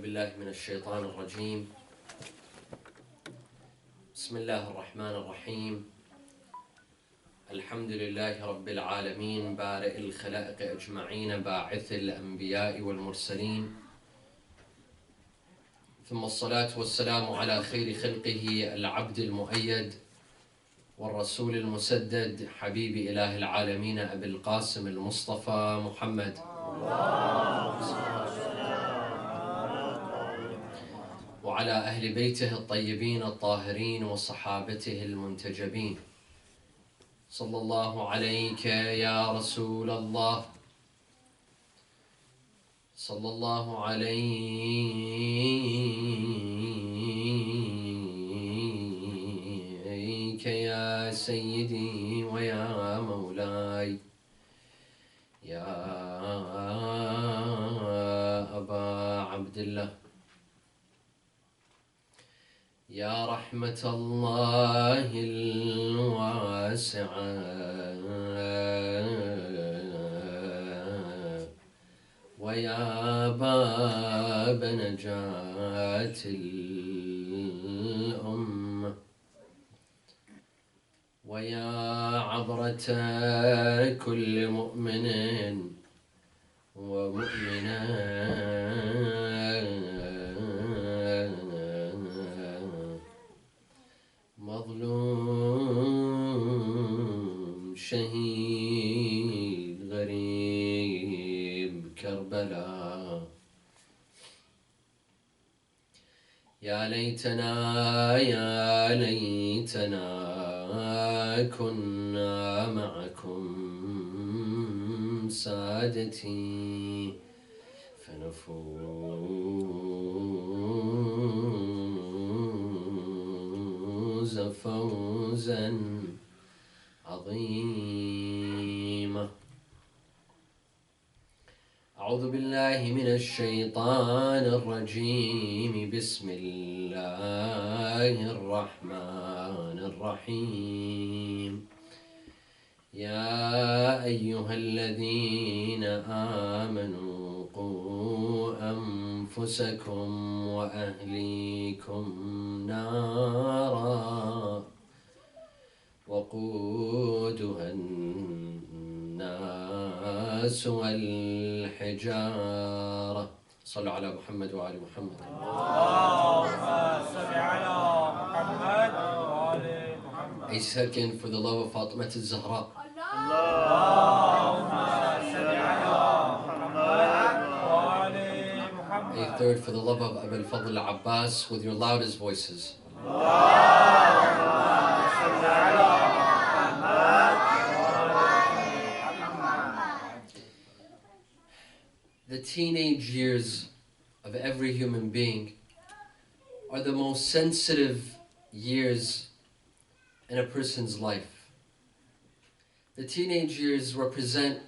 بالله من الشيطان الرجيم. بسم الله الرحمن الرحيم. الحمد لله رب العالمين بارئ الخلائق أجمعين باعث الأنبياء والمرسلين، ثم الصلاة والسلام على خير خلقه العبد المؤيد والرسول المسدد حبيب إله العالمين أبي القاسم المصطفى محمد وعلى أهل بيته الطيبين الطاهرين وصحابته المنتجبين. صلى الله عليك يا رسول الله، صلى الله عليك يا سيدي ويا مولاي يا أبا عبد الله، يا رحمة الله الواسعة ويا باب نجاة الأمة ويا عبرة كل مؤمن ومؤمنة مظلوم شهيد غريب كربلاء. يا ليتنا يا ليتنا كنا معكم سادتي فنفوز فوزا عظيما. أعوذ بالله من الشيطان الرجيم. بسم الله الرحمن الرحيم. يا أيها الذين آمنوا قوا أنفسكم وأهليكم نارا وقودها الناس والحجارة. صلوا على محمد وآل محمد. اللهم صل على محمد وآل محمد. A second for the love of Fatima al-Zahra. اللهم صل على محمد وآل محمد. A third for the love of Abu al-Fadl al-Abbas with your loudest voices. The teenage years of every human being are the most sensitive years in a person's life. The teenage years represent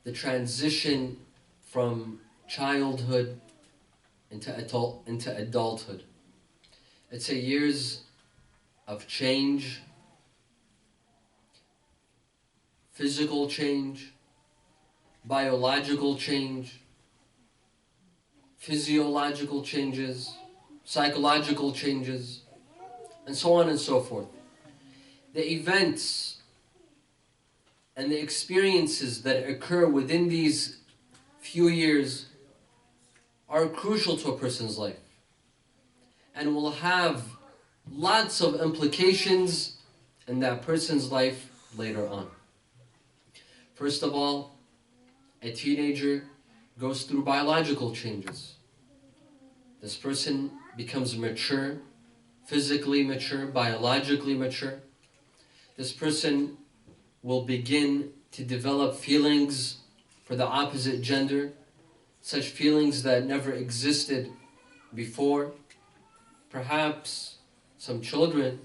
the transition from childhood into adulthood. It's a years of change, physical change, biological change, physiological changes, psychological changes, and so on and so forth. The events and the experiences that occur within these few years are crucial to a person's life and will have lots of implications in that person's life later on. First of all, a teenager goes through biological changes. This person becomes mature, physically mature, biologically mature. This person will begin to develop feelings for the opposite gender, such feelings that never existed before. Perhaps some children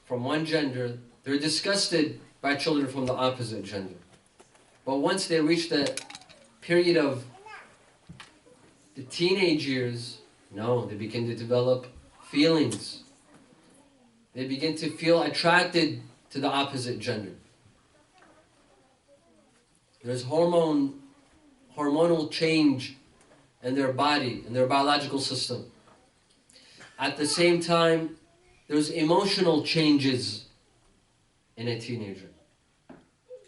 from one gender, they're disgusted by children from the opposite gender. But once they reach the period of the teenage years, no, they begin to develop feelings. They begin to feel attracted to the opposite gender. There's hormonal change in their body, in their biological system. At the same time, there's emotional changes in a teenager.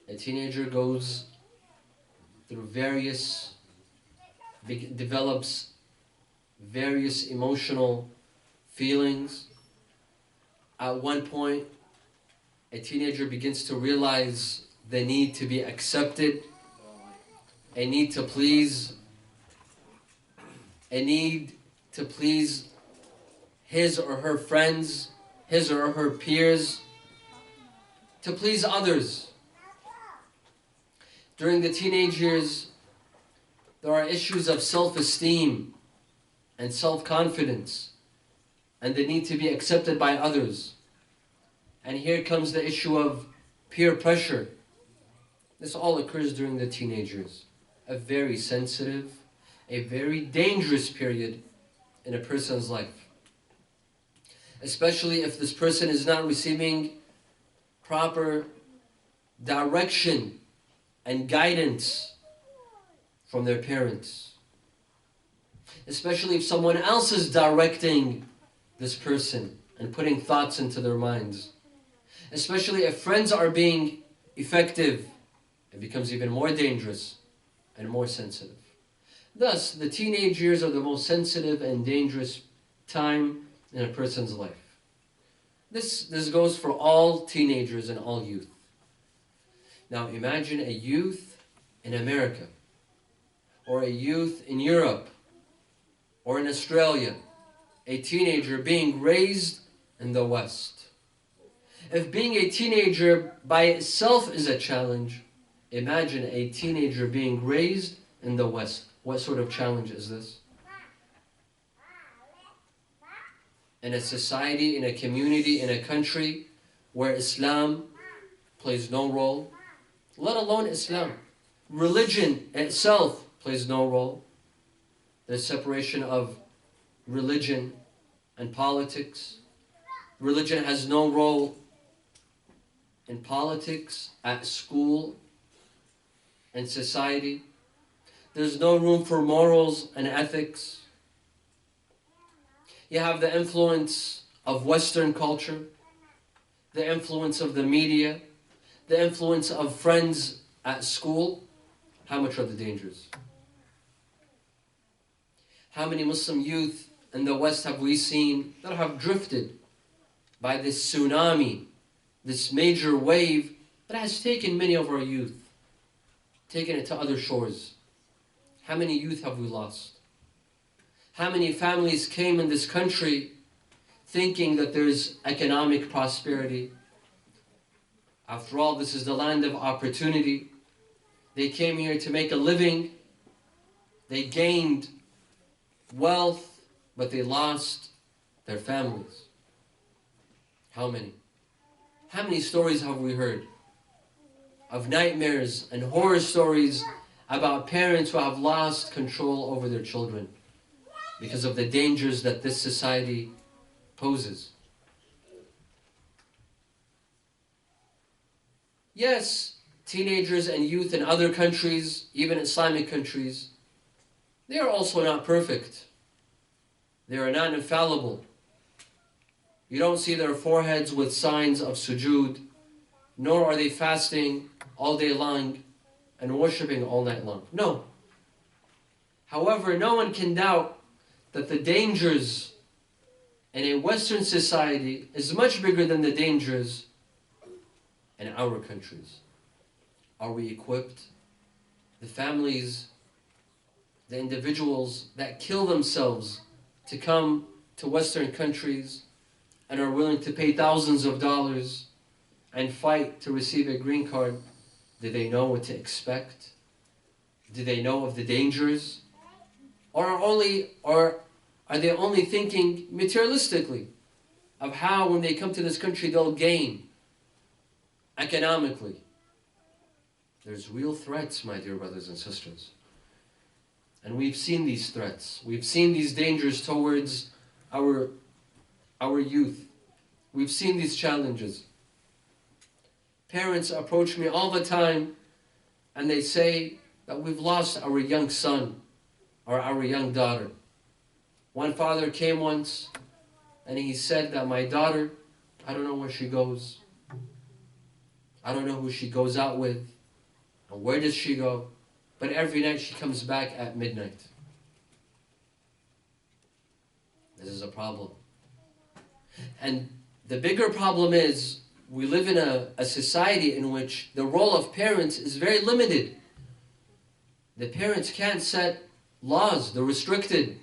A teenager goes through develops various emotional feelings. At one point, a teenager begins to realize the need to be accepted, a need to please, his or her friends, his or her peers, to please others. During the teenage years, there are issues of self-esteem and self-confidence and the need to be accepted by others. And here comes the issue of peer pressure. This all occurs during the teenage years. A very sensitive, a very dangerous period in a person's life. Especially if this person is not receiving proper direction and guidance from their parents. Especially if someone else is directing this person and putting thoughts into their minds. Especially if friends are being effective, it becomes even more dangerous and more sensitive. Thus, the teenage years are the most sensitive and dangerous time in a person's life. This goes for all teenagers and all youth. Now imagine a youth in America, or a youth in Europe, or in Australia, a teenager being raised in the West. If being a teenager by itself is a challenge, imagine a teenager being raised in the West. What sort of challenge is this? In a society, in a community, in a country where Islam plays no role, let alone Islam. Religion itself plays no role. There's separation of religion and politics. Religion has no role in politics, at school, in society. There's no room for morals and ethics. You have the influence of Western culture, the influence of the media, the influence of friends at school. How much are the dangers? How many Muslim youth in the West have we seen that have drifted by this tsunami, this major wave that has taken many of our youth, taken it to other shores? How many youth have we lost? How many families came in this country thinking that there's economic prosperity? After all, this is the land of opportunity. They came here to make a living. They gained wealth, but they lost their families. How many? How many stories have we heard of nightmares and horror stories about parents who have lost control over their children because of the dangers that this society poses? Yes, teenagers and youth in other countries, even Islamic countries, they are also not perfect. They are not infallible. You don't see their foreheads with signs of sujood, nor are they fasting all day long and worshiping all night long. No. However, no one can doubt that the dangers in a Western society is much bigger than the dangers in our countries. Are we equipped? The families, the individuals that kill themselves to come to Western countries and are willing to pay thousands of dollars and fight to receive a green card, do they know what to expect? Do they know of the dangers? Or are they only thinking materialistically of how when they come to this country they'll gain economically? There's real threats, my dear brothers and sisters. And we've seen these threats. We've seen these dangers towards our youth. We've seen these challenges. Parents approach me all the time and they say that we've lost our young son. or our young daughter. One father came once and he said that my daughter, I don't know where she goes. I don't know who she goes out with. And where does she go? But every night she comes back at midnight. This is a problem. And the bigger problem is we live in a society in which the role of parents is very limited. The parents can't set laws. They're restricted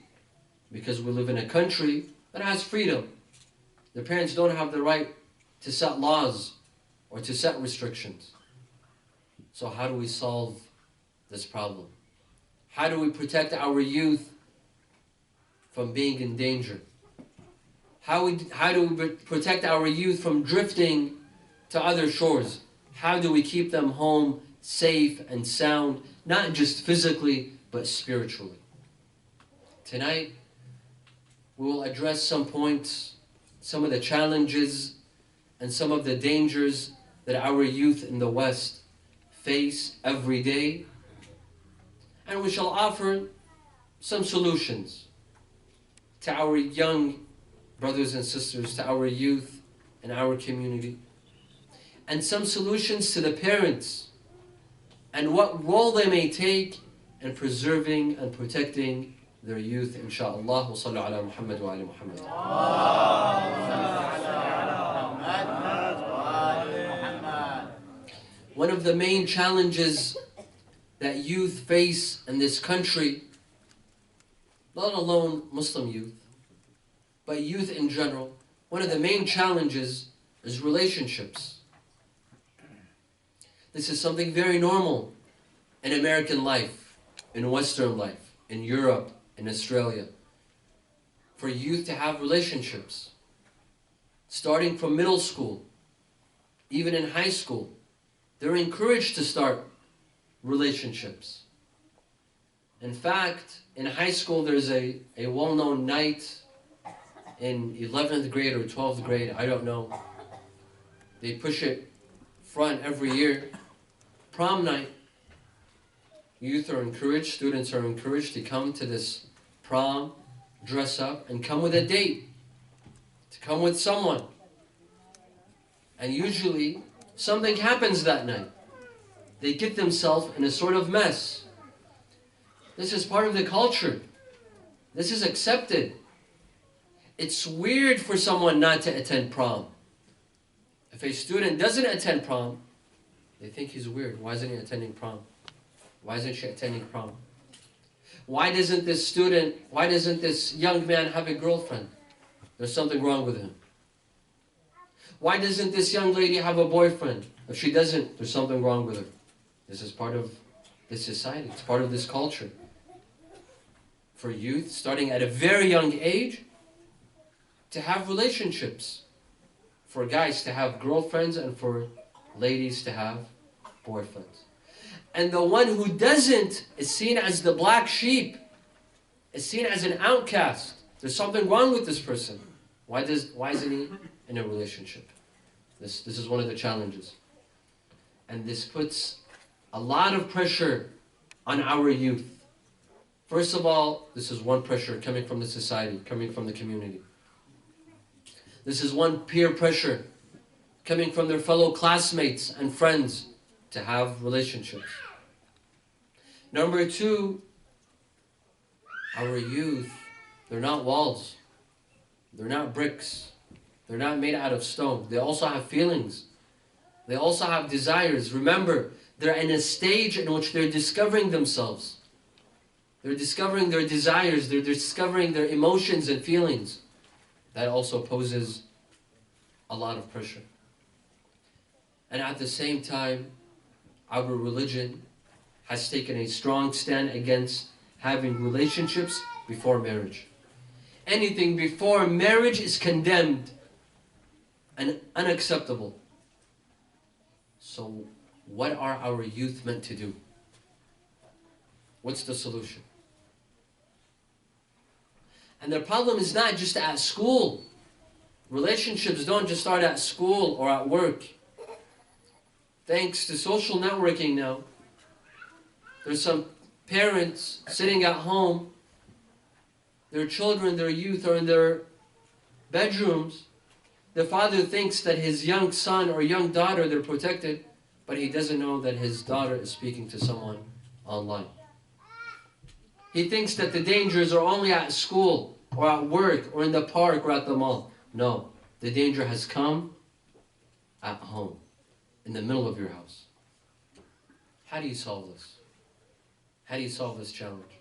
because we live in a country that has freedom. The parents don't have the right to set laws or to set restrictions. So how do we solve this problem? How do we protect our youth from being in danger? How do we protect our youth from drifting to other shores? How do we keep them home safe and sound, not just physically, but spiritually? Tonight, we will address some points, some of the challenges, and some of the dangers that our youth in the West face every day. And we shall offer some solutions to our young brothers and sisters, to our youth and our community. And some solutions to the parents and what role they may take in preserving and protecting their youth, inshaAllah. Wa sallu ala Muhammad wa ala Muhammad. One of the main challenges that youth face in this country, not alone Muslim youth, but youth in general, one of the main challenges is relationships. This is something very normal in American life, in Western life, in Europe, in Australia, for youth to have relationships. Starting from middle school, even in high school, they're encouraged to start relationships. In fact, in high school there's a well-known night in 11th grade or 12th grade, I don't know. They push it front every year. Prom night. Youth are encouraged, students are encouraged to come to this prom, dress up, and come with a date. To come with someone. And usually, something happens that night. They get themselves in a sort of mess. This is part of the culture. This is accepted. It's weird for someone not to attend prom. If a student doesn't attend prom, they think he's weird. Why isn't he attending prom? Why isn't she attending prom? Why doesn't this young man have a girlfriend? There's something wrong with him. Why doesn't this young lady have a boyfriend? If she doesn't, there's something wrong with her. This is part of this society. It's part of this culture. For youth, starting at a very young age, to have relationships. For guys to have girlfriends and for ladies to have boyfriends. And the one who doesn't is seen as the black sheep, is seen as an outcast. There's something wrong with this person. Why isn't he in a relationship? This is one of the challenges. And this puts a lot of pressure on our youth. First of all, this is one pressure coming from the society, coming from the community. This is one peer pressure coming from their fellow classmates and friends to have relationships. Number two, our youth, they're not walls. They're not bricks. They're not made out of stone. They also have feelings. They also have desires. Remember, they're in a stage in which they're discovering themselves. They're discovering their desires. They're discovering their emotions and feelings. That also poses a lot of pressure. And at the same time, our religion has taken a strong stand against having relationships before marriage. Anything before marriage is condemned and unacceptable. So what are our youth meant to do? What's the solution? And the problem is not just at school. Relationships don't just start at school or at work. Thanks to social networking now, there's some parents sitting at home, their children, their youth are in their bedrooms. The father thinks that his young son or young daughter, they're protected, but he doesn't know that his daughter is speaking to someone online. He thinks that the dangers are only at school or at work or in the park or at the mall. No, the danger has come at home, in the middle of your house. How do you solve this? How do you solve this challenge?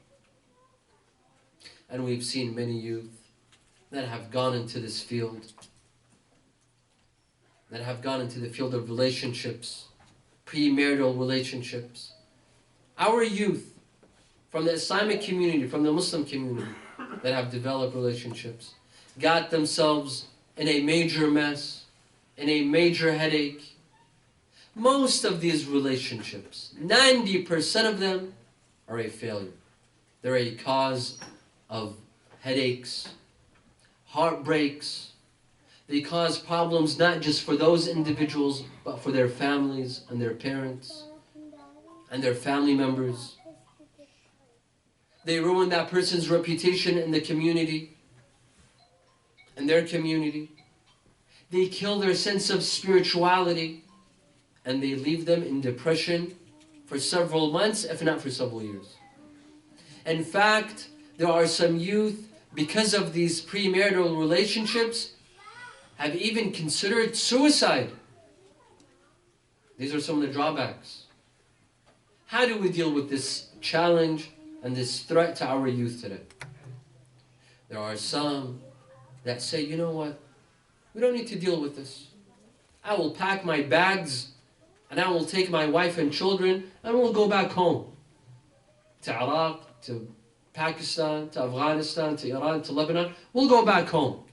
And we've seen many youth that have gone into this field, that have gone into the field of relationships, premarital relationships. Our youth from the Islamic community, from the Muslim community, that have developed relationships, got themselves in a major mess, in a major headache. Most of these relationships, 90% of them, are a failure. They're a cause of headaches, heartbreaks. They cause problems not just for those individuals, but for their families and their parents and their family members. They ruin that person's reputation in the community, in their community. They kill their sense of spirituality, and they leave them in depression for several months, if not for several years. In fact, there are some youth, because of these premarital relationships, have even considered suicide. These are some of the drawbacks. How do we deal with this challenge and this threat to our youth today? There are some that say, you know what? We don't need to deal with this. I will pack my bags and I will take my wife and children and we'll go back home. To Iraq, to Pakistan, to Afghanistan, to Iran, to Lebanon. We'll go back home.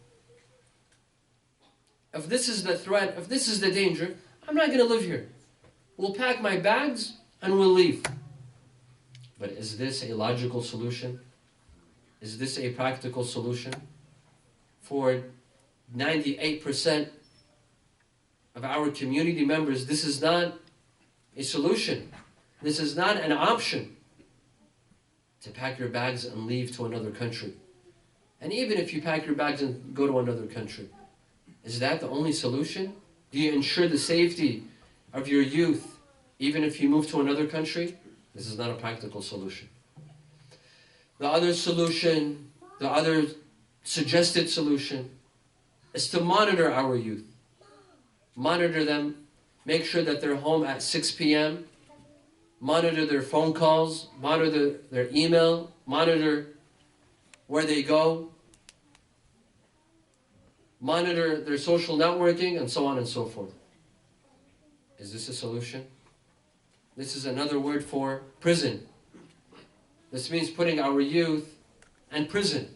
If this is the threat, if this is the danger, I'm not going to live here. We'll pack my bags and we'll leave. But is this a logical solution? Is this a practical solution? For 98% of our community members, this is not a solution. This is not an option to pack your bags and leave to another country. And even if you pack your bags and go to another country, is that the only solution? Do you ensure the safety of your youth even if you move to another country? This is not a practical solution. The other solution, the other suggested solution, is to monitor our youth. Monitor them, make sure that they're home at 6 p.m., monitor their phone calls, monitor their email, monitor where they go, monitor their social networking, and so on and so forth. Is this a solution? This is another word for prison. This means putting our youth in prison.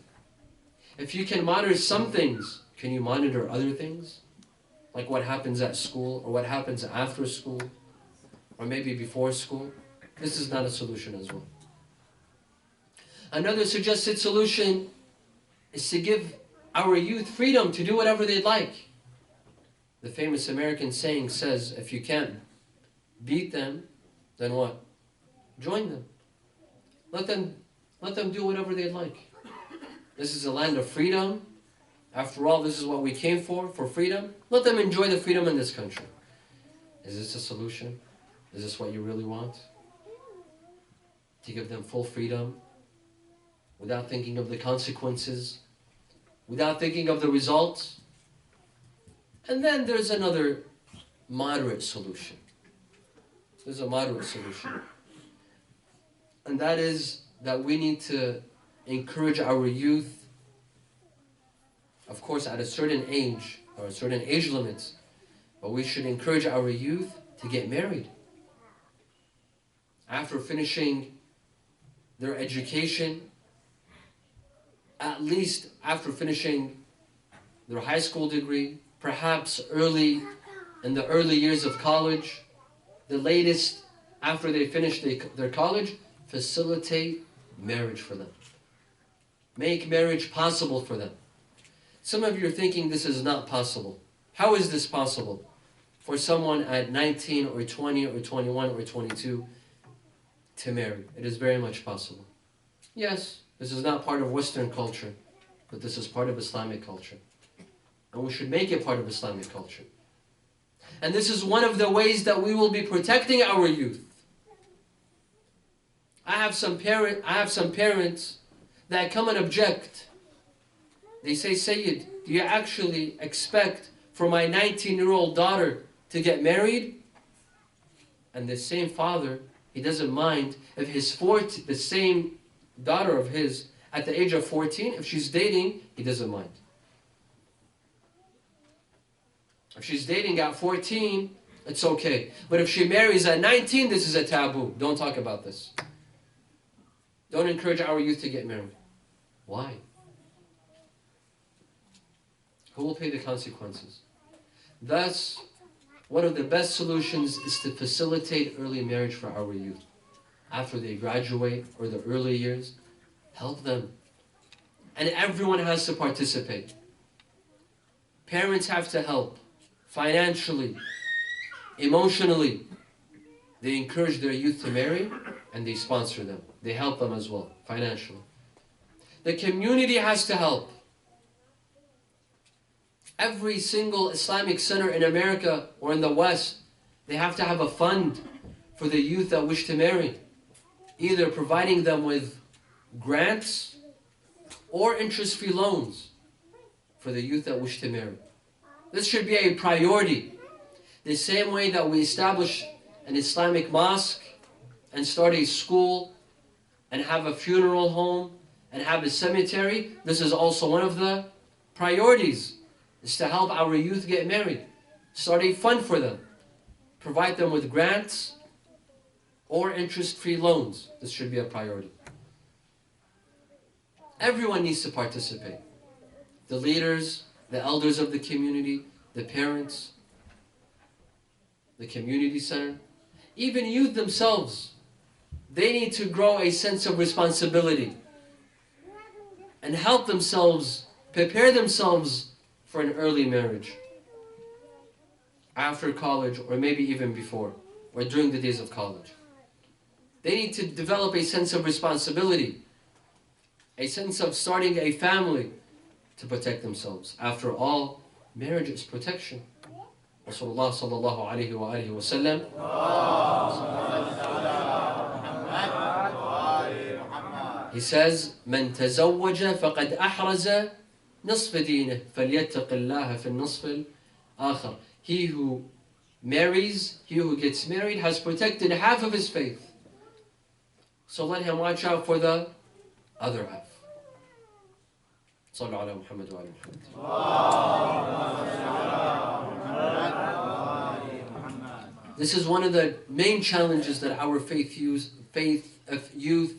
If you can monitor some things, can you monitor other things? Like what happens at school, or what happens after school, or maybe before school? This is not a solution as well. Another suggested solution is to give our youth freedom to do whatever they'd like. The famous American saying says, if you can't beat them, then what? Join them. Let them do whatever they'd like. This is a land of freedom. After all, this is what we came for freedom. Let them enjoy the freedom in this country. Is this a solution? Is this what you really want? To give them full freedom without thinking of the consequences, without thinking of the results? And then there's another moderate solution. There's a moderate solution. And that is that we need to encourage our youth, of course at a certain age, or a certain age limits, but we should encourage our youth to get married. After finishing their education, at least after finishing their high school degree, perhaps in the early years of college, the latest after they finish their college, facilitate marriage for them. Make marriage possible for them. Some of you are thinking this is not possible. How is this possible for someone at 19 or 20 or 21 or 22 to marry. It is very much possible. Yes, this is not part of Western culture, but this is part of Islamic culture. And we should make it part of Islamic culture. And this is one of the ways that we will be protecting our youth. I have some parents that come and object. They say, Sayyid, do you actually expect for my 19-year-old daughter to get married? And the same father, he doesn't mind if the same daughter of his, at the age of 14, if she's dating, he doesn't mind. If she's dating at 14, it's okay. But if she marries at 19, this is a taboo. Don't talk about this. Don't encourage our youth to get married. Why? Who will pay the consequences? Thus, one of the best solutions is to facilitate early marriage for our youth. After they graduate or the early years, help them. And everyone has to participate. Parents have to help. Financially, emotionally. They encourage their youth to marry and they sponsor them. They help them as well, financially. The community has to help. Every single Islamic center in America or in the West, they have to have a fund for the youth that wish to marry. Either providing them with grants or interest-free loans for the youth that wish to marry. This should be a priority. The same way that we establish an Islamic mosque and start a school and have a funeral home and have a cemetery, this is also one of the priorities, is to help our youth get married. Start a fund for them. Provide them with grants or interest-free loans. This should be a priority. Everyone needs to participate. The leaders, the elders of the community, the parents, the community center, even youth themselves, they need to grow a sense of responsibility and help themselves, prepare themselves for an early marriage, after college or maybe even before, or during the days of college. They need to develop a sense of responsibility, a sense of starting a family to protect themselves. After all, marriage is protection. Rasulullah sallallahu alayhi wa alihi wa sallam, he says, "من تزوج فقد أحرز نصف دينه فليتق الله في النصف الآخر." He who marries, he who gets married, has protected half of his faith. So let him watch out for the other half. صلوا على محمد وعلى محمد. This is one of the main challenges that our youth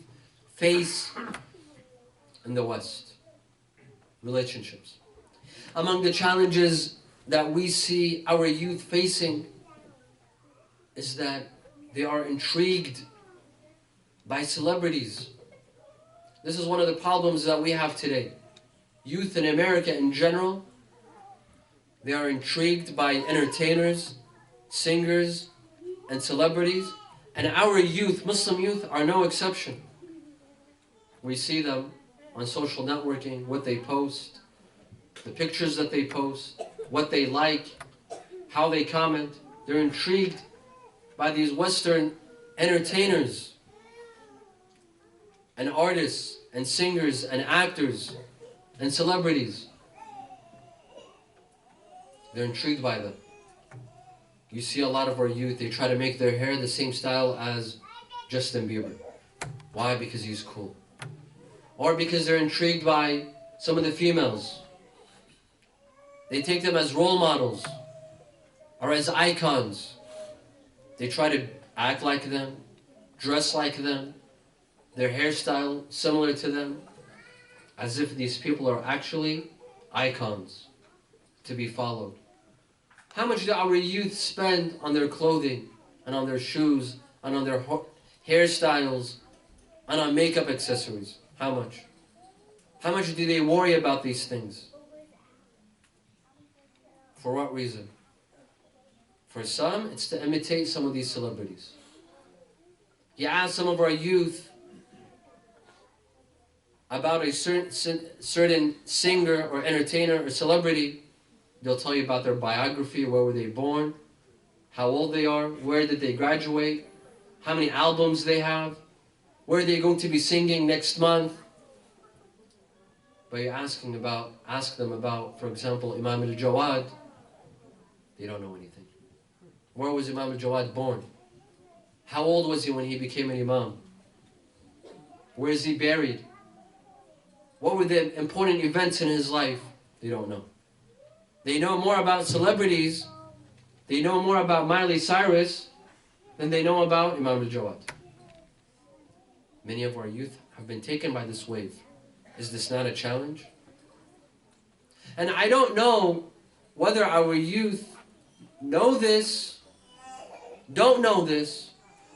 face in the West. Relationships. Among the challenges that we see our youth facing is that they are intrigued by celebrities. This is one of the problems that we have today. Youth in America in general, they are intrigued by entertainers, singers, and celebrities. And our youth, Muslim youth, are no exception. We see them on social networking, what they post, the pictures that they post, what they like, how they comment. They're intrigued by these Western entertainers and artists and singers and actors and celebrities. They're intrigued by them. You see a lot of our youth, they try to make their hair the same style as Justin Bieber. Why? Because he's cool. Or because they're intrigued by some of the females. They take them as role models or as icons. They try to act like them, dress like them, their hairstyle similar to them, as if these people are actually icons to be followed. How much do our youth spend on their clothing and on their shoes and on their hairstyles and on makeup accessories? How much? How much do they worry about these things? For what reason? For some, it's to imitate some of these celebrities. You ask some of our youth about a certain singer or entertainer or celebrity, they'll tell you about their biography, where were they born, how old they are, where did they graduate, how many albums they have, where are they going to be singing next month. But you ask them about, for example, Imam al-Jawad, they don't know anything. Where was Imam al-Jawad born? How old was he when he became an Imam? Where is he buried? What were the important events in his life? They don't know. They know more about celebrities, they know more about Miley Cyrus than they know about Imam al-Jawad. Many of our youth have been taken by this wave. Is this not a challenge? And I don't know whether our youth know this, don't know this,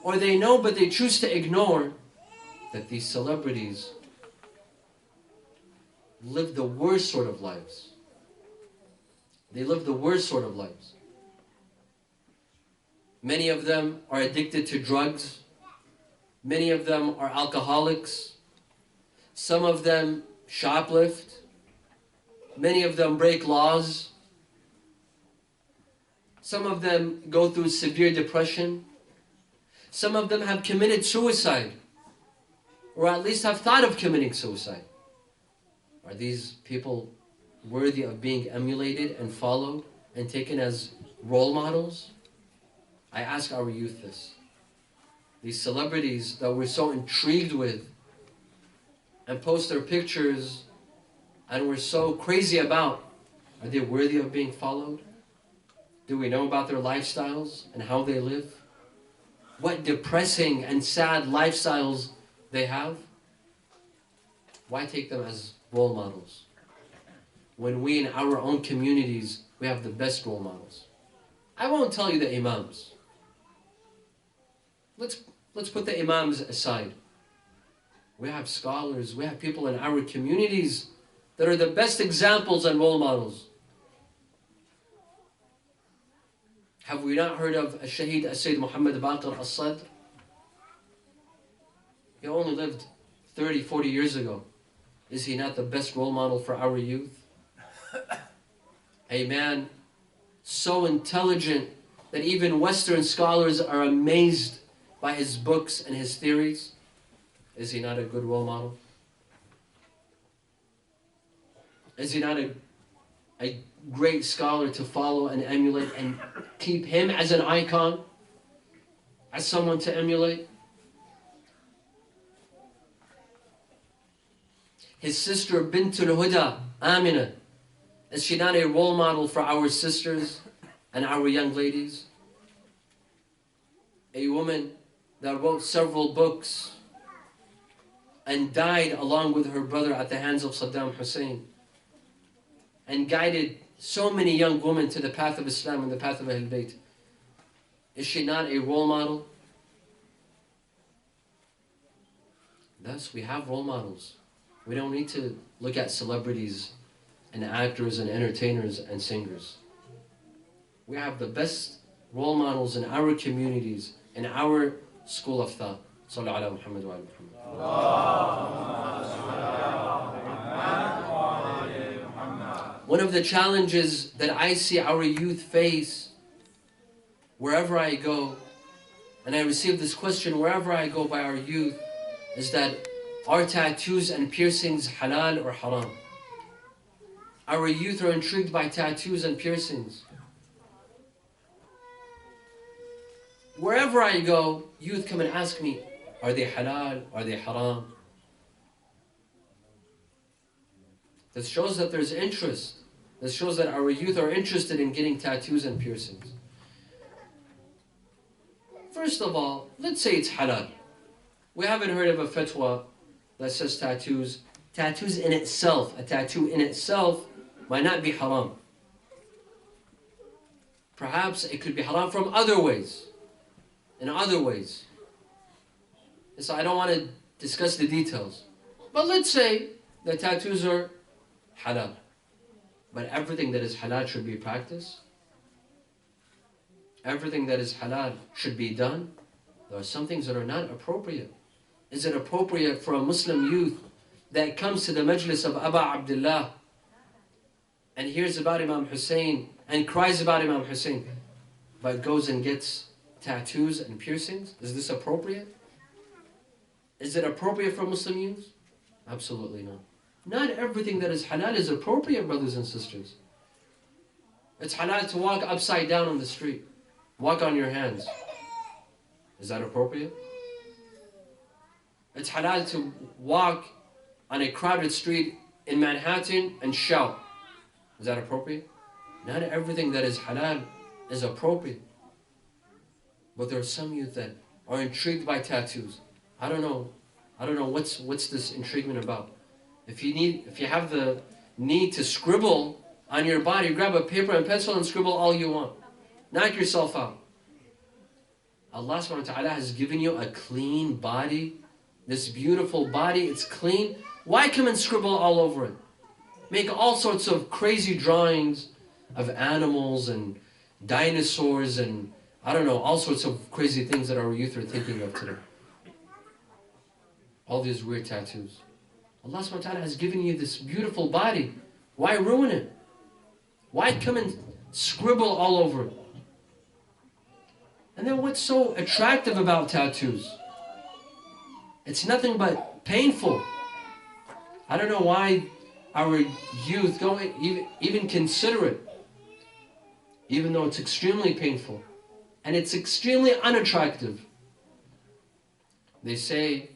or they know but they choose to ignore that these celebrities live the worst sort of lives. They live the worst sort of lives. Many of them are addicted to drugs. Many of them are alcoholics. Some of them shoplift. Many of them break laws. Some of them go through severe depression. Some of them have committed suicide, or at least have thought of committing suicide. Are these people worthy of being emulated and followed and taken as role models? I ask our youth this. These celebrities that we're so intrigued with and post their pictures and we're so crazy about, are they worthy of being followed? Do we know about their lifestyles and how they live? What depressing and sad lifestyles they have? Why take them as role models when we in our own communities, we have the best role models? I won't tell you the imams. Let's put the imams aside. We have scholars, we have people in our communities that are the best examples and role models. Have we not heard of Shaheed Sayyid Muhammad Baqir al-Sadr? He only lived 30, 40 years ago. Is he not the best role model for our youth? A man so intelligent that even Western scholars are amazed by his books and his theories. Is he not a good role model? Is he not a great scholar to follow and emulate and keep him as an icon, as someone to emulate? His sister Bintul Huda, Amina, is she not a role model for our sisters and our young ladies? A woman that wrote several books and died along with her brother at the hands of Saddam Hussein, and guided so many young women to the path of Islam and the path of Ahlul Bayt. Is she not a role model? Thus, we have role models. We don't need to look at celebrities and actors and entertainers and singers. We have the best role models in our communities, in our school of thought. Sallu ala Muhammad wa ala Muhammad. One of the challenges that I see our youth face wherever I go, and I receive this question wherever I go by our youth, is that are tattoos and piercings halal or haram? Our youth are intrigued by tattoos and piercings. Wherever I go, youth come and ask me, are they halal? Are they haram? This shows that there's interest. This shows that our youth are interested in getting tattoos and piercings. First of all, let's say it's halal. We haven't heard of a fatwa that says tattoos. Tattoos in itself, a tattoo in itself, might not be haram. Perhaps it could be haram from other ways. In other ways. So I don't want to discuss the details. But let's say the tattoos are halal. But everything that is halal should be practiced. Everything that is halal should be done. There are some things that are not appropriate. Is it appropriate for a Muslim youth that comes to the majlis of Aba Abdullah and hears about Imam Hussein and cries about Imam Hussein, but goes and gets tattoos and piercings? Is this appropriate? Is it appropriate for Muslim youth? Absolutely not. Not everything that is halal is appropriate, brothers and sisters. It's halal to walk upside down on the street. Walk on your hands. Is that appropriate? It's halal to walk on a crowded street in Manhattan and shout. Is that appropriate? Not everything that is halal is appropriate. But there are some youth that are intrigued by tattoos. I don't know what's this intriguement about. If you have the need to scribble on your body, grab a paper and pencil and scribble all you want. Knock yourself out. Allah subhanahu wa ta'ala has given you a clean body. This beautiful body, it's clean. Why come and scribble all over it? Make all sorts of crazy drawings of animals and dinosaurs and I don't know, all sorts of crazy things that our youth are thinking of today. All these weird tattoos. Allah subhanahu wa ta'ala has given you this beautiful body. Why ruin it? Why come and scribble all over it? And then what's so attractive about tattoos? It's nothing but painful. I don't know why our youth don't even consider it, even though it's extremely painful and it's extremely unattractive. They say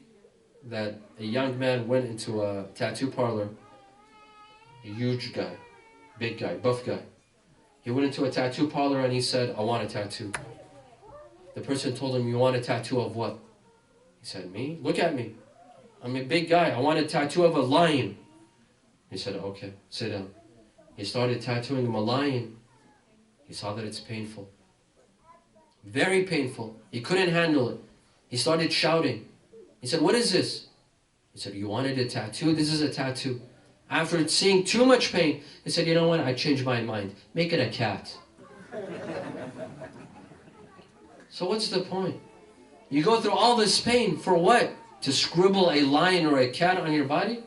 that a young man went into a tattoo parlor, a huge guy, big guy, buff guy. He went into a tattoo parlor and he said, I want a tattoo. The person told him, you want a tattoo of what? He said, me? Look at me. I'm a big guy. I want a tattoo of a lion. He said, okay, sit down. He started tattooing him a lion. He saw that it's painful. Very painful. He couldn't handle it. He started shouting. He said, what is this? He said, you wanted a tattoo? This is a tattoo. After seeing too much pain, he said, you know what? I changed my mind. Make it a cat. So what's the point? You go through all this pain for what? To scribble a lion or a cat on your body?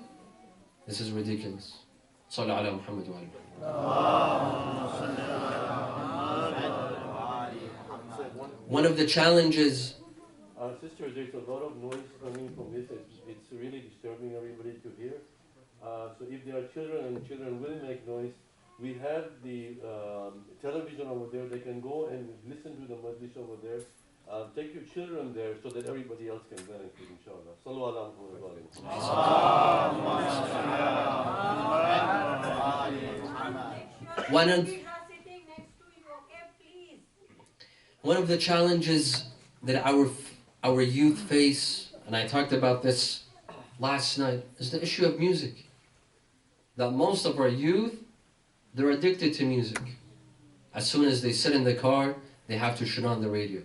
This is ridiculous. Sallu ala Muhammad wa One of the challenges... Sister, there's a lot of noise coming from this. It's really disturbing everybody to hear. So if there are children and children will make noise, we have the television over there. They can go and listen to the majlis over there. Take your children there so that everybody else can benefit, inshallah. Sallu ala Muhammad. One of the challenges that our youth face, and I talked about this last night, is the issue of music. That most of our youth, they're addicted to music. As soon as they sit in the car, they have to turn on the radio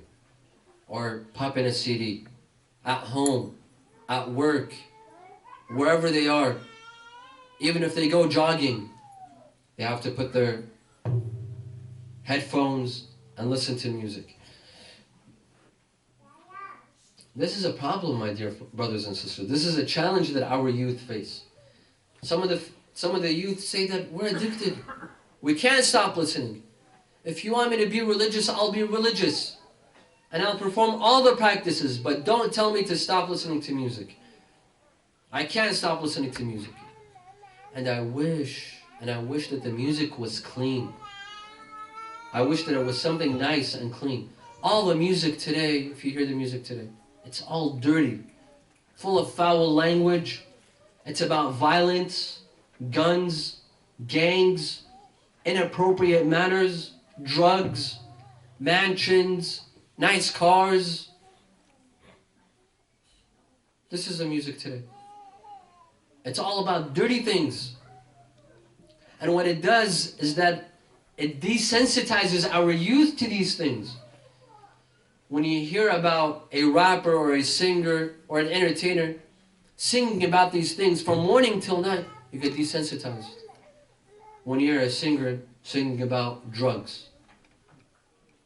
or pop in a CD. At home, at work, wherever they are, even if they go jogging, they have to put their headphones and listen to music. This is a problem, my dear brothers and sisters. This is a challenge that our youth face. Some of the youth say that we're addicted. We can't stop listening. If you want me to be religious, I'll be religious. And I'll perform all the practices, but don't tell me to stop listening to music. I can't stop listening to music. And I wish that the music was clean. I wish that it was something nice and clean. All the music today, if you hear the music today, it's all dirty, full of foul language. It's about violence, guns, gangs, inappropriate manners, drugs, mansions, nice cars. This is the music today. It's all about dirty things. And what it does is that it desensitizes our youth to these things. When you hear about a rapper or a singer or an entertainer singing about these things from morning till night, you get desensitized. When you hear a singer singing about drugs,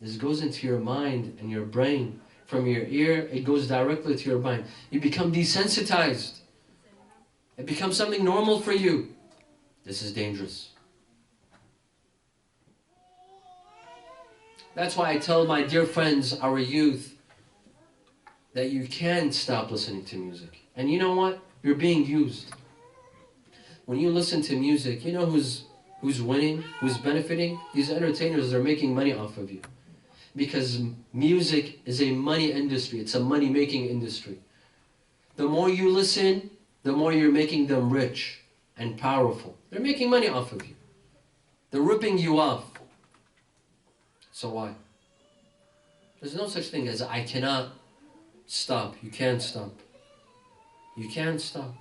this goes into your mind and your brain, from your ear, it goes directly to your mind. You become desensitized. It becomes something normal for you. This is dangerous. That's why I tell my dear friends, our youth, that you can stop listening to music. And you know what? You're being used. When you listen to music, you know who's winning, who's benefiting? These entertainers are making money off of you. Because music is a money industry. It's a money-making industry. The more you listen, the more you're making them rich and powerful. They're making money off of you. They're ripping you off. So why? There's no such thing as I cannot stop. You can't stop. You can't stop.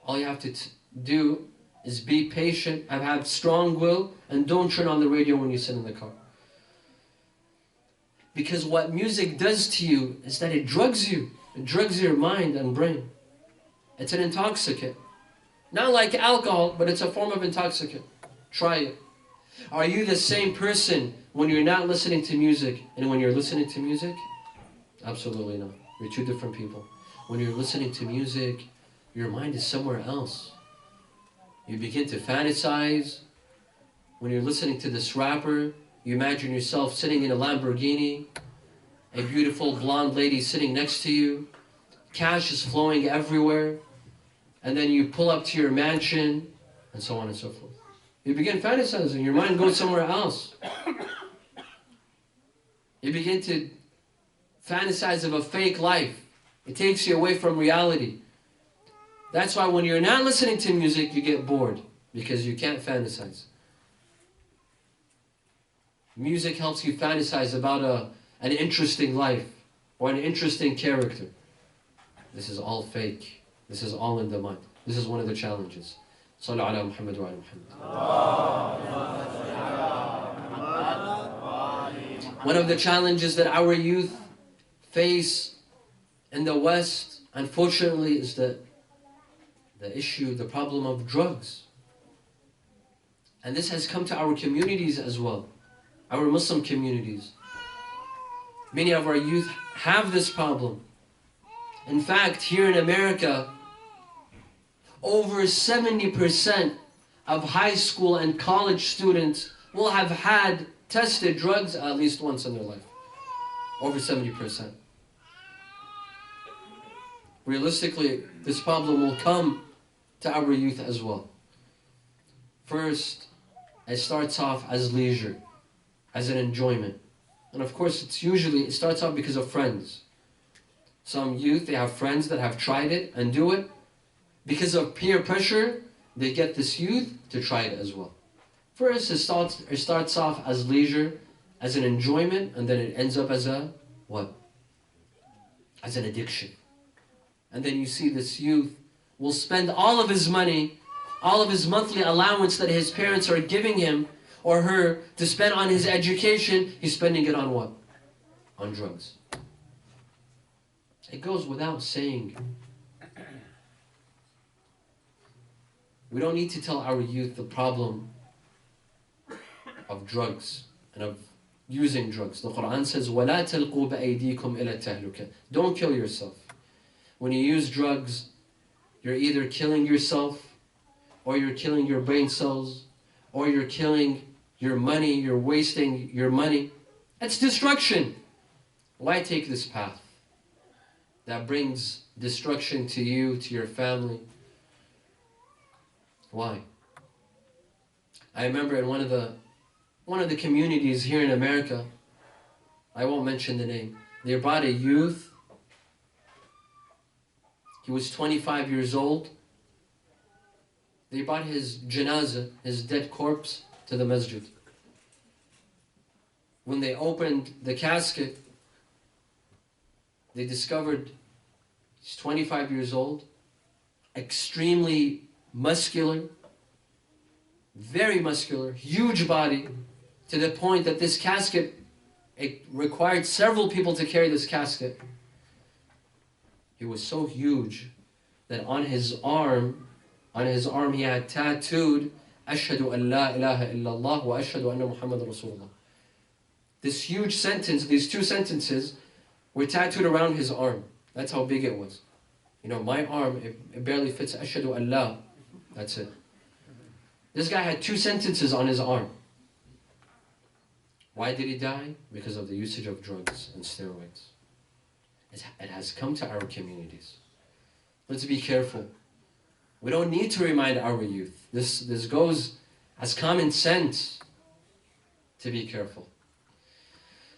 All you have to do is be patient and have strong will, and don't turn on the radio when you sit in the car. Because what music does to you is that it drugs you. It drugs your mind and brain. It's an intoxicant. Not like alcohol, but it's a form of intoxicant. Try it. Are you the same person when you're not listening to music and when you're listening to music? Absolutely not. You're two different people. When you're listening to music, your mind is somewhere else. You begin to fantasize. When you're listening to this rapper, you imagine yourself sitting in a Lamborghini, a beautiful blonde lady sitting next to you, cash is flowing everywhere, and then you pull up to your mansion, and so on and so forth. You begin fantasizing, your mind goes somewhere else. You begin to fantasize of a fake life. It takes you away from reality. That's why when you're not listening to music, you get bored, because you can't fantasize. Music helps you fantasize about an interesting life or an interesting character. This is all fake. This is all in the mind. This is one of the challenges. Sallu ala Muhammad wa ala Muhammad. One of the challenges that our youth face in the West, unfortunately, is the problem of drugs. And this has come to our communities as well, our Muslim communities. Many of our youth have this problem. In fact, here in America, over 70% of high school and college students will have had tested drugs at least once in their life. Over 70%. Realistically, this problem will come to our youth as well. First, it starts off as leisure, as an enjoyment. And of course, it starts off because of friends. Some youth, they have friends that have tried it and do it. Because of peer pressure, they get this youth to try it as well. First, it starts off as leisure, as an enjoyment, and then it ends up as a, what? As an addiction. And then you see this youth will spend all of his money, all of his monthly allowance that his parents are giving him or her to spend on his education, he's spending it on what? On drugs. It goes without saying. We don't need to tell our youth the problem of drugs and of using drugs. The Quran says, وَلَا تَلْقُوا بَأَيْدِيكُمْ إِلَى التَّهْلُكَةِ. Don't kill yourself. When you use drugs, you're either killing yourself, or you're killing your brain cells, or you're killing your money, you're wasting your money. That's destruction. Why take this path that brings destruction to you, to your family? Why? I remember in one of the communities here in America, I won't mention the name, they brought a youth. He was 25 years old. They brought his janazah, his dead corpse, to the masjid. When they opened the casket, they discovered he's 25 years old, extremely muscular, very muscular, huge body, to the point that this casket, it required several people to carry this casket. He was so huge that on his arm he had tattooed, Ashhadu an la ilaha illallah wa ashhadu anna Muhammad Rasulullah. This huge sentence, these two sentences, were tattooed around his arm. That's how big it was. You know, my arm, it barely fits Ashhadu an la. That's it. This guy had 2 sentences on his arm. Why did he die? Because of the usage of drugs and steroids. It has come to our communities. Let's be careful. We don't need to remind our youth. This goes as common sense to be careful.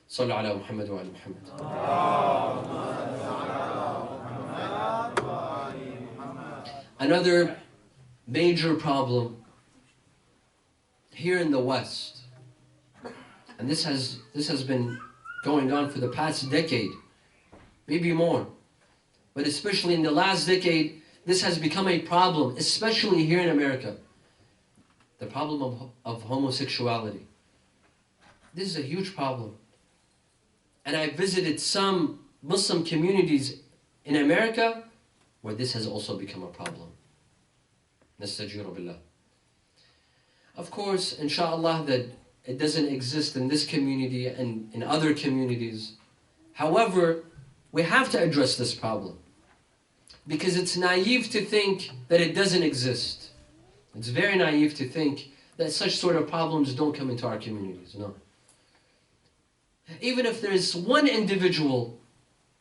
Sallu ala Muhammad wa ala Muhammad. Another major problem here in the West, and this has been going on for the past decade, maybe more, but especially in the last decade, this has become a problem, especially here in America. The problem of homosexuality. This is a huge problem. And I visited some Muslim communities in America where this has also become a problem. Nastajiru billah. Of course, inshallah, that it doesn't exist in this community and in other communities. However, we have to address this problem because it's naive to think that it doesn't exist. It's very naive to think that such sort of problems don't come into our communities. No. Even if there is one individual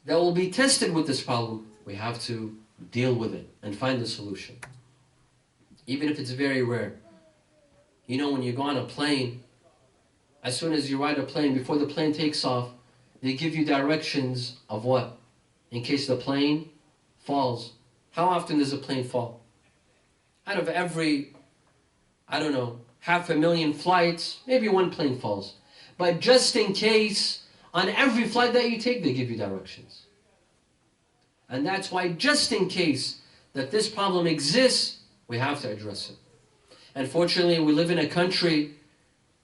that will be tested with this problem, we have to deal with it and find a solution. Even if it's very rare. You know, when you go on a plane, as soon as you ride a plane, before the plane takes off, they give you directions of what? In case the plane falls. How often does a plane fall? Out of every, I don't know, 500,000 flights, maybe one plane falls. But just in case, on every flight that you take, they give you directions. And that's why, just in case that this problem exists, we have to address it. Unfortunately, we live in a country,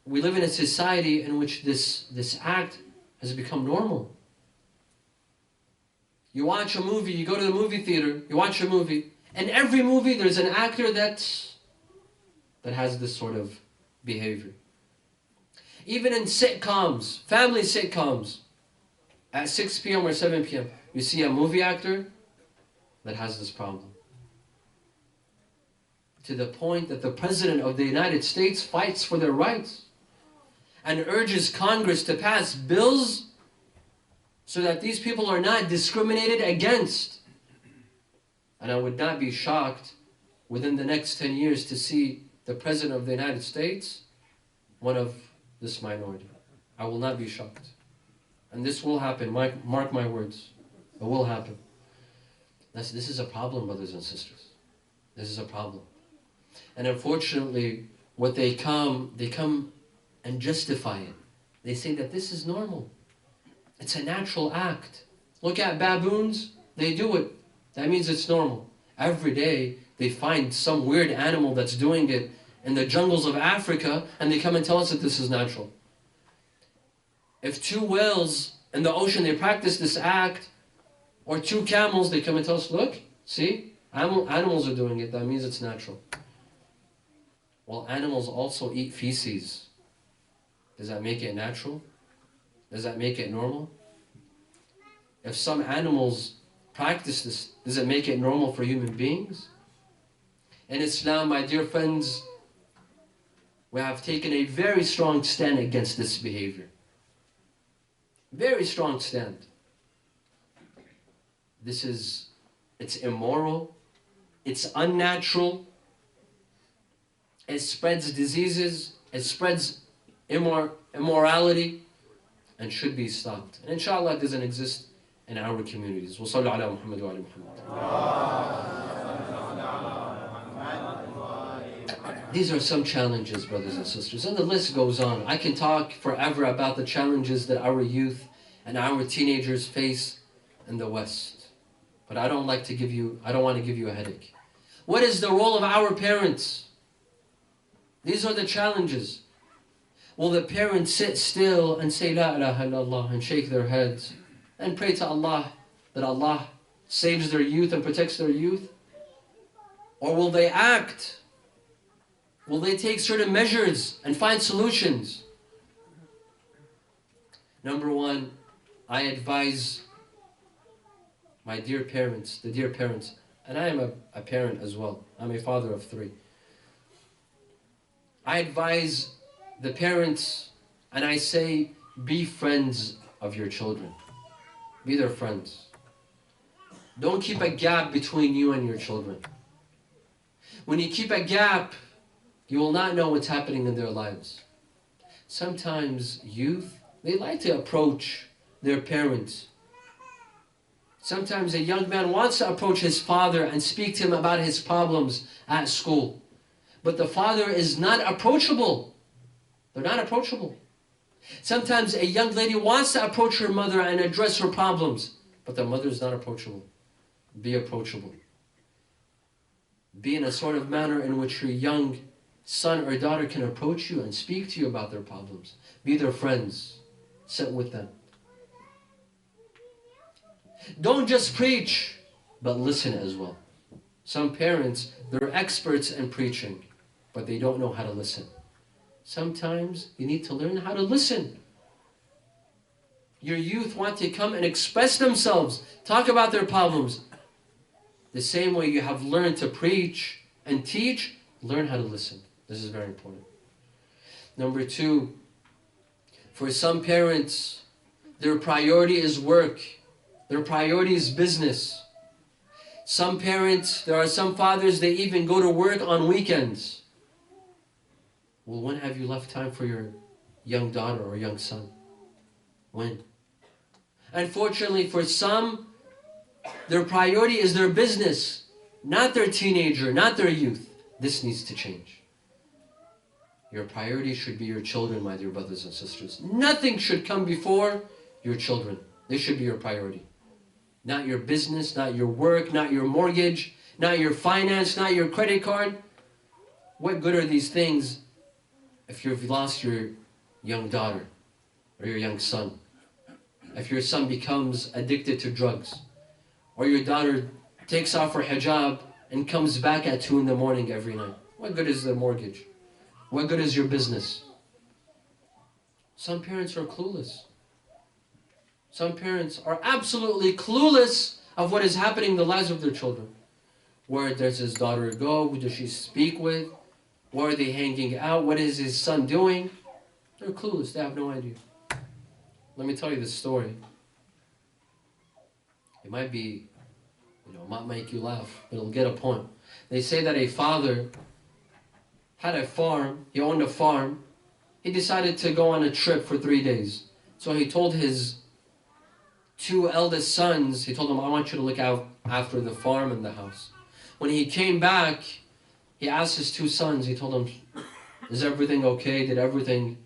we live in a society in which this act has become normal. You watch a movie, you go to the movie theater, you watch a movie, and every movie there's an actor that has this sort of behavior. Even in sitcoms, family sitcoms, at 6 p.m. or 7 p.m., you see a movie actor that has this problem. To the point that the President of the United States fights for their rights and urges Congress to pass bills so that these people are not discriminated against. And I would not be shocked within the next 10 years to see the President of the United States one of this minority. I will not be shocked. And this will happen, mark my words. It will happen. This is a problem, brothers and sisters. This is a problem. And unfortunately, what they come and justify it. They say that this is normal. It's a natural act. Look at baboons, they do it. That means it's normal. Every day, they find some weird animal that's doing it in the jungles of Africa, and they come and tell us that this is natural. If 2 whales in the ocean, they practice this act, or 2 camels, they come and tell us, look, see, animals are doing it, that means it's natural. Well, animals also eat feces. Does that make it natural? Does that make it normal? If some animals practice this, does it make it normal for human beings? In Islam, my dear friends, we have taken a very strong stand against this behavior. Very strong stand. It's immoral, it's unnatural, it spreads diseases, it spreads immorality, and should be stopped. And inshallah, it doesn't exist in our communities. Wa sallu ala Muhammad wa ala Muhammad. These are some challenges, brothers and sisters, and the list goes on. I can talk forever about the challenges that our youth and our teenagers face in the West. But I don't want to give you a headache. What is the role of our parents? These are the challenges. Will the parents sit still and say La ilaha illallah and shake their heads and pray to Allah that Allah saves their youth and protects their youth? Or will they act? Will they take certain measures and find solutions? Number one, I advise my dear parents, the dear parents, and I am a parent as well. I'm a father of 3. I advise the parents and I say, be friends of your children. Be their friends. Don't keep a gap between you and your children. When you keep a gap, you will not know what's happening in their lives. Sometimes youth, they like to approach their parents. Sometimes a young man wants to approach his father and speak to him about his problems at school. But the father is not approachable. They're not approachable. Sometimes a young lady wants to approach her mother and address her problems. But the mother is not approachable. Be approachable. Be in a sort of manner in which your young son or daughter can approach you and speak to you about their problems. Be their friends. Sit with them. Don't just preach, but listen as well. Some parents, they're experts in preaching, but they don't know how to listen. Sometimes you need to learn how to listen. Your youth want to come and express themselves, talk about their problems. The same way you have learned to preach and teach, learn how to listen. This is very important. Number 2, for some parents, their priority is work. Their priority is business. Some parents, there are some fathers, they even go to work on weekends. Well, when have you left time for your young daughter or young son? When? Unfortunately, for some, their priority is their business, not their teenager, not their youth. This needs to change. Your priority should be your children, my dear brothers and sisters. Nothing should come before your children. They should be your priority. Not your business, not your work, not your mortgage, not your finance, not your credit card. What good are these things if you've lost your young daughter or your young son? If your son becomes addicted to drugs, or your daughter takes off her hijab and comes back at 2 in the morning every night. What good is the mortgage? What good is your business? Some parents are clueless. Some parents are absolutely clueless of what is happening in the lives of their children. Where does his daughter go? Who does she speak with? Where are they hanging out? What is his son doing? They're clueless. They have no idea. Let me tell you this story. It might be, might make you laugh, but it'll get a point. They say that a father had a farm. He owned a farm. He decided to go on a trip for 3 days. So he told his 2 eldest sons, he told them, I want you to look out after the farm and the house. When he came back, he asked his 2 sons, he told them, is everything okay? Did everything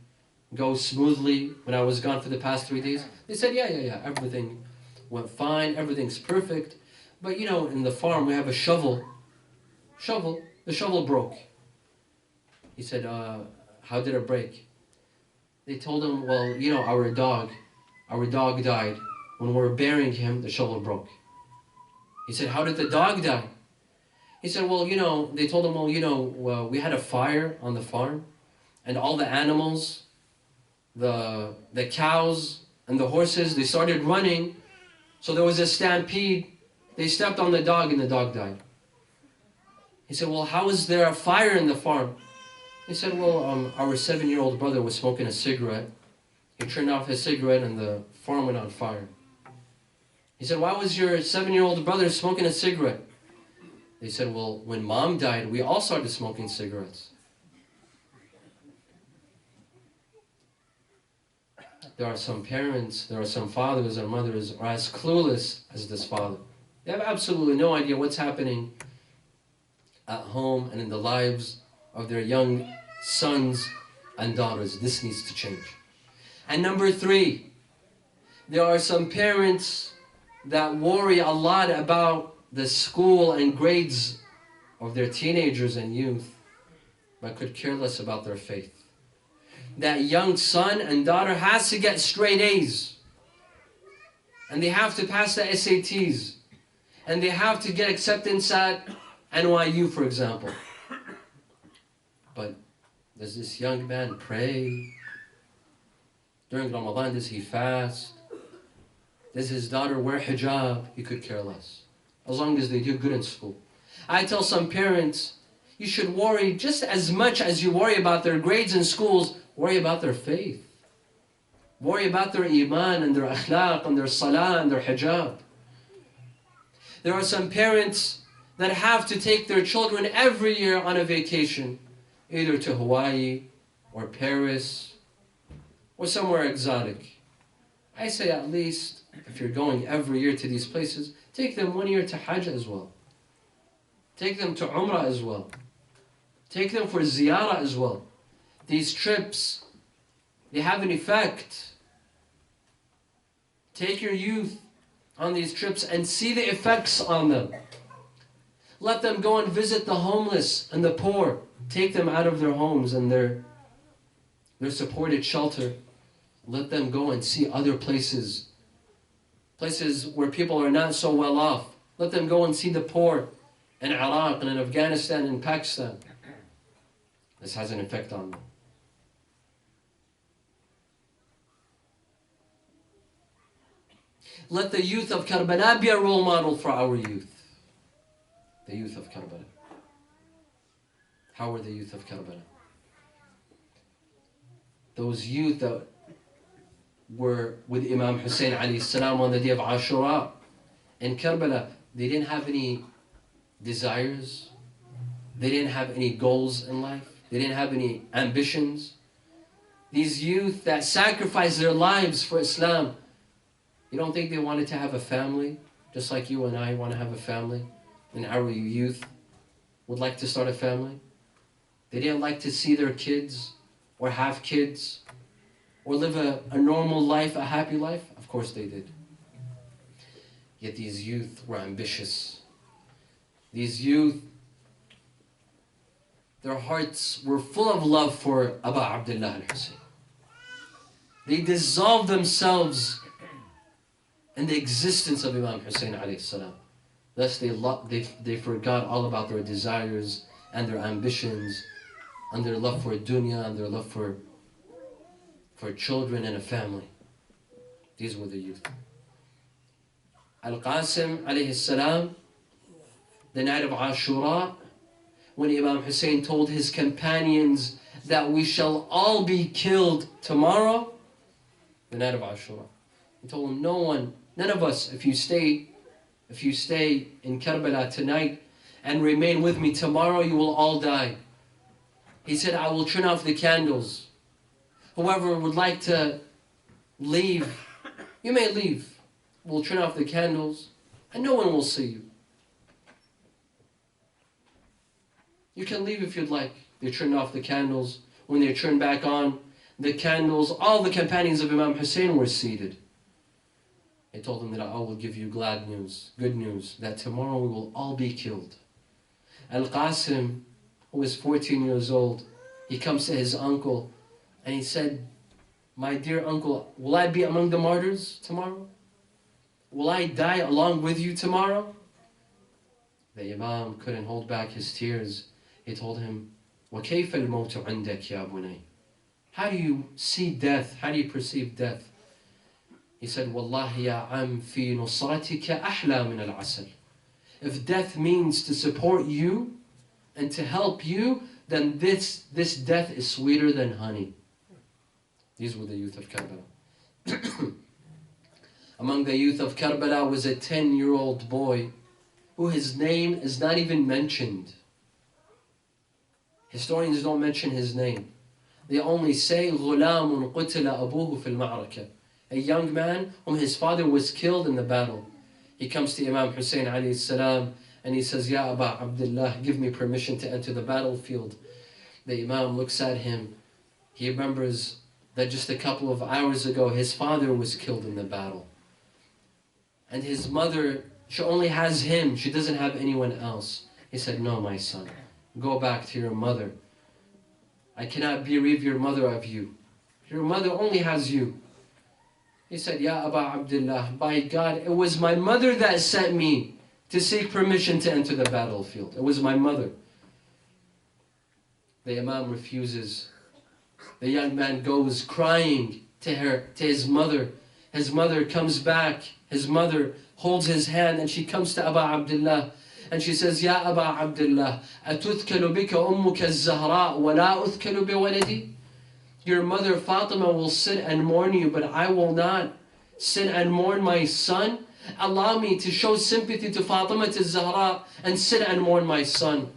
go smoothly when I was gone for the past 3 days? They said, yeah, everything went fine, everything's perfect. But in the farm we have a shovel. The shovel broke. He said, how did it break? They told him, well, our dog died. When we were burying him, the shovel broke. He said, how did the dog die? He said, well, they told him, well, we had a fire on the farm, and all the animals, the cows and the horses, they started running. So there was a stampede. They stepped on the dog and the dog died. He said, well, how is there a fire in the farm? He said, well, our 7-year-old brother was smoking a cigarette. He turned off his cigarette and the farm went on fire. He said, why was your 7-year-old brother smoking a cigarette? They said, well, when mom died, we all started smoking cigarettes. There are some parents, there are some fathers and mothers are as clueless as this father. They have absolutely no idea what's happening at home and in the lives of their young sons and daughters. This needs to change. And number 3, there are some parents that worry a lot about the school and grades of their teenagers and youth, but could care less about their faith. That young son and daughter has to get straight A's, and they have to pass the SATs, and they have to get acceptance at NYU, for example. But does this young man pray? During Ramadan, does he fast? Does his daughter wear hijab? He could care less, as long as they do good in school. I tell some parents, you should worry just as much as you worry about their grades in schools, worry about their faith. Worry about their iman and their akhlaq and their salah and their hijab. There are some parents that have to take their children every year on a vacation, either to Hawaii or Paris or somewhere exotic. I say at least, if you're going every year to these places, take them 1 year to Hajj as well. Take them to Umrah as well. Take them for ziyarah as well. These trips, they have an effect. Take your youth on these trips and see the effects on them. Let them go and visit the homeless and the poor. Take them out of their homes and their supported shelter. Let them go and see other places. Places where people are not so well off. Let them go and see the poor in Iraq and in Afghanistan and Pakistan. This has an effect on them. Let the youth of Karbala be a role model for our youth. The youth of Karbala. How were the youth of Karbala? Those youth that were with Imam Hussein alayhi salam on the day of Ashura in Karbala, they didn't have any desires. They didn't have any goals in life. They didn't have any ambitions. These youth that sacrificed their lives for Islam, you don't think they wanted to have a family? Just like you and I want to have a family? And our youth would like to start a family? They didn't like to see their kids or have kids or live a normal life, a happy life? Of course they did. Yet these youth were ambitious. These youth, their hearts were full of love for Abu Abdullah al-Hussein. They dissolved themselves in the existence of Imam Hussein alayhi salam. Thus they forgot all about their desires and their ambitions and their love for dunya and their love for children and a family. These were the youth. Al-Qasim alayhi salam, the night of Ashura, when Imam Hussein told his companions that we shall all be killed tomorrow, the night of Ashura. He told them, none of us, if you stay in Karbala tonight and remain with me tomorrow, you will all die. He said, I will turn off the candles. Whoever would like to leave, you may leave. We'll turn off the candles and no one will see you. You can leave if you'd like. They turned off the candles. When they turned back on the candles, all the companions of Imam Hussein were seated. He told them that I will give you glad news, good news, that tomorrow we will all be killed. Al-Qasim, who was 14 years old, he comes to his uncle and he said, my dear uncle, will I be among the martyrs tomorrow? Will I die along with you tomorrow? The Imam couldn't hold back his tears. He told him, وَكَيْفَ الْمَوْتُ عِنْدَكَ يَا بُنَيْ? How do you see death? How do you perceive death? He said, وَاللَّهِ يَا عَمْ فِي نُصْرَتِكَ أَحْلَى مِنَ الْعَسَلِ. If death means to support you and to help you, then this death is sweeter than honey. These were the youth of Karbala. Among the youth of Karbala was a 10-year-old boy who his name is not even mentioned. Historians don't mention his name. They only say, غُلَامٌ قُتِلَ أَبُوهُ فِي الْمَعْرَكَةِ. A young man whom his father was killed in the battle. He comes to Imam Hussein alayhi salam and he says, Ya Aba Abdullah, give me permission to enter the battlefield. The Imam looks at him. He remembers that just a couple of hours ago his father was killed in the battle. And his mother, she only has him. She doesn't have anyone else. He said, no, my son, go back to your mother. I cannot bereave your mother of you. Your mother only has you. He said, Ya Aba Abdullah, by God, it was my mother that sent me to seek permission to enter the battlefield. It was my mother. The Imam refuses. The young man goes crying to his mother. His mother comes back His mother holds his hand and she comes to Aba Abdullah and she says, Ya Aba Abdullah, أتذكل بك أمك الزهراء ولا أذكل بولدي? Your mother Fatima will sit and mourn you, but I will not sit and mourn my son. Allow me to show sympathy to Fatima to Zahra and sit and mourn my son.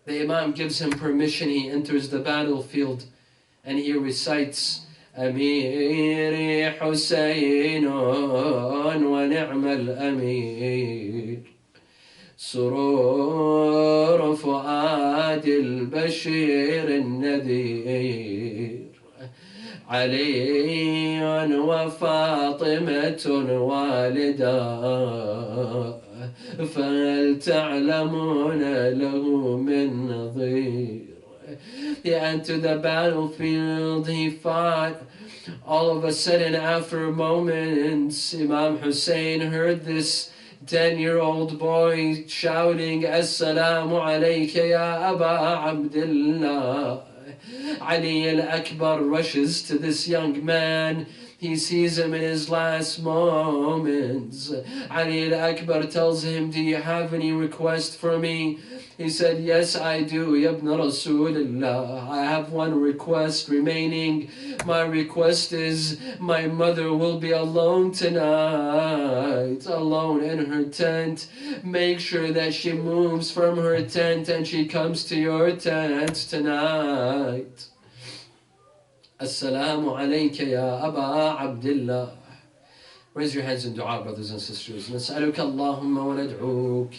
The Imam gives him permission. He enters the battlefield and he recites, أميري حسين ونعم الأمير سرور فؤاد البشير النذير علي وفاطمة والدا فهل تعلمون له من نظير. He entered the battlefield, he fought. All of a sudden, after moments, Imam Hussein heard this 10-year-old boy shouting, Assalamu alayka ya Aba Abdullah. Ali al-Akbar rushes to this young man. He sees him in his last moments. Ali al-Akbar tells him, do you have any request for me? He said, yes, I do, Ya ibn Rasulullah. I have one request remaining. My request is my mother will be alone tonight, alone in her tent. Make sure that she moves from her tent and she comes to your tent tonight. Assalamu alayka ya Aba Abdullah. Raise your hands in dua, brothers and sisters. نسألك اللهم وندعوك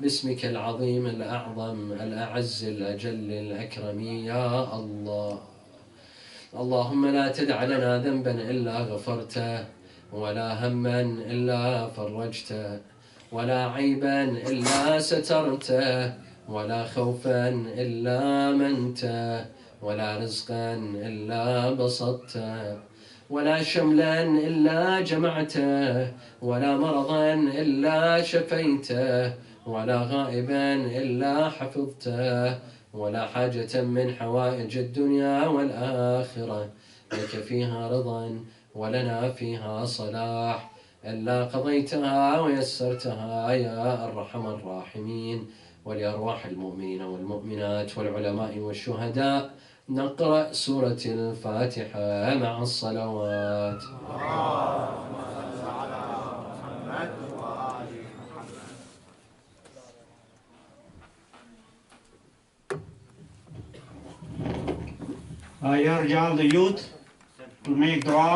باسمك العظيم الأعظم الأعز الأجل الأكرم يا الله. اللهم لا تدع لنا ذنبا إلا غفرته ولا هما إلا فرجته ولا عيبا إلا سترته ولا خوفا إلا منته ولا رزقا إلا بسطته ولا شملا إلا جمعته ولا مرضا إلا شفيته ولا غائبا إلا حفظته ولا حاجة من حوائج الدنيا والآخرة لك فيها رضا ولنا فيها صلاح إلا قضيتها ويسرتها يا أرحم الراحمين. ولأرواح المؤمنين والمؤمنات والعلماء والشهداء نقرأ سورة الفاتحة مع الصلوات. I urge all the youth to make dua.